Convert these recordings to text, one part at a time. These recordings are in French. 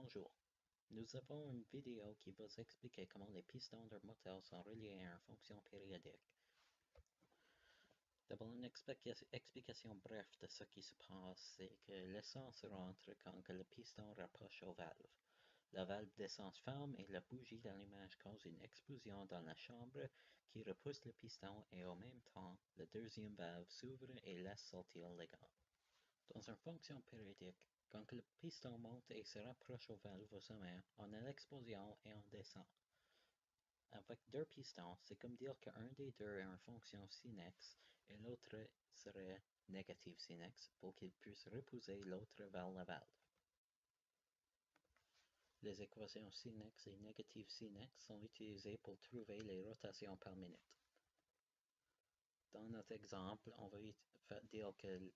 Bonjour, nous avons une vidéo qui vous explique comment les pistons d'un moteur sont reliés à une fonction périodique. D'abord, une explication brève de ce qui se passe, c'est que l'essence rentre quand le piston rapproche aux valves. La valve d'essence ferme et la bougie d'allumage cause une explosion dans la chambre qui repousse le piston et en même temps, la deuxième valve s'ouvre et laisse sortir le gaz. Dans une fonction périodique, quand le piston monte et se rapproche aux valves au sommet, on a l'explosion et on descend. Avec deux pistons, c'est comme dire qu'un des deux est une fonction sin x et l'autre serait négative sin x pour qu'il puisse repousser l'autre vers la valve. Les équations sin x et négative sin x sont utilisées pour trouver les rotations par minute. Dans notre exemple, on va dire que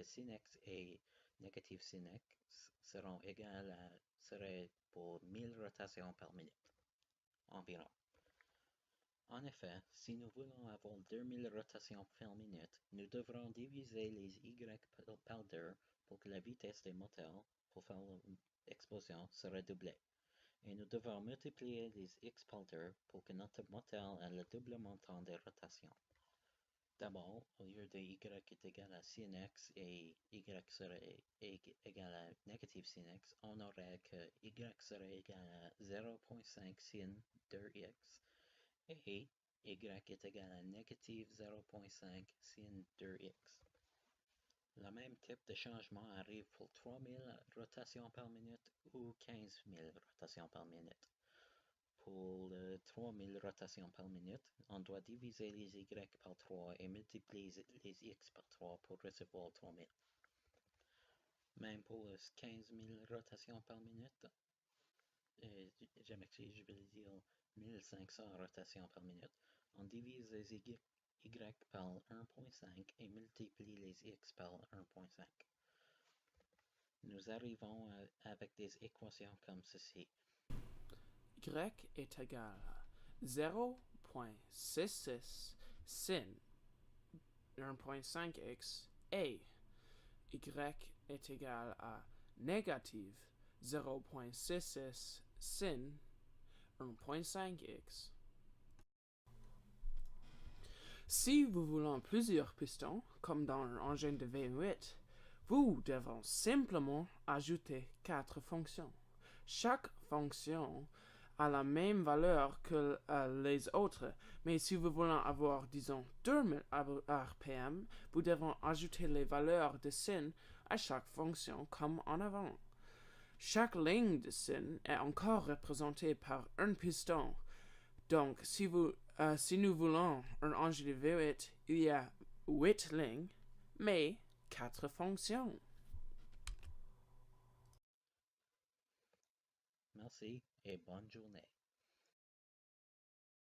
sin x et négative sin x seraient pour 1000 rotations par minute, environ. En effet, si nous voulons avoir 2000 rotations par minute, nous devrons diviser les y par 2 pour que la vitesse des moteurs pour faire l'explosion sera doublée. Et nous devons multiplier les x par 2 pour que notre moteur ait le double montant des rotations. D'abord, au lieu de y est égal à sin x et y serait égal à négative sin x, on aurait que y serait égal à 0.5 sin 2x et y est égal à négative 0.5 sin 2x. Le même type de changement arrive pour 3000 rotations par minute ou 15 000 rotations par minute. Pour les 3000 rotations par minute, on doit diviser les y par 3 et multiplier les x par 3 pour recevoir 3000. Même pour les 15 000 rotations par minute, je m'excuse, je vais dire 1500 rotations par minute, on divise les y par 1.5 et multiplie les x par 1.5. Nous arrivons avec des équations comme ceci. Y est égal à 0.66 sin 1.5x et y est égal à négative 0.66 sin 1.5x. Si vous voulez plusieurs pistons, comme dans un engin de V8, vous devez simplement ajouter 4 fonctions. Chaque fonction a la même valeur que les autres, mais si vous voulez avoir, disons, 2000 RPM, vous devez ajouter les valeurs de sin à chaque fonction comme en avant. Chaque ligne de sin est encore représentée par un piston. Donc, si nous voulons un engin de V8, il y a 8 lignes, mais 4 fonctions. Merci et bonne journée.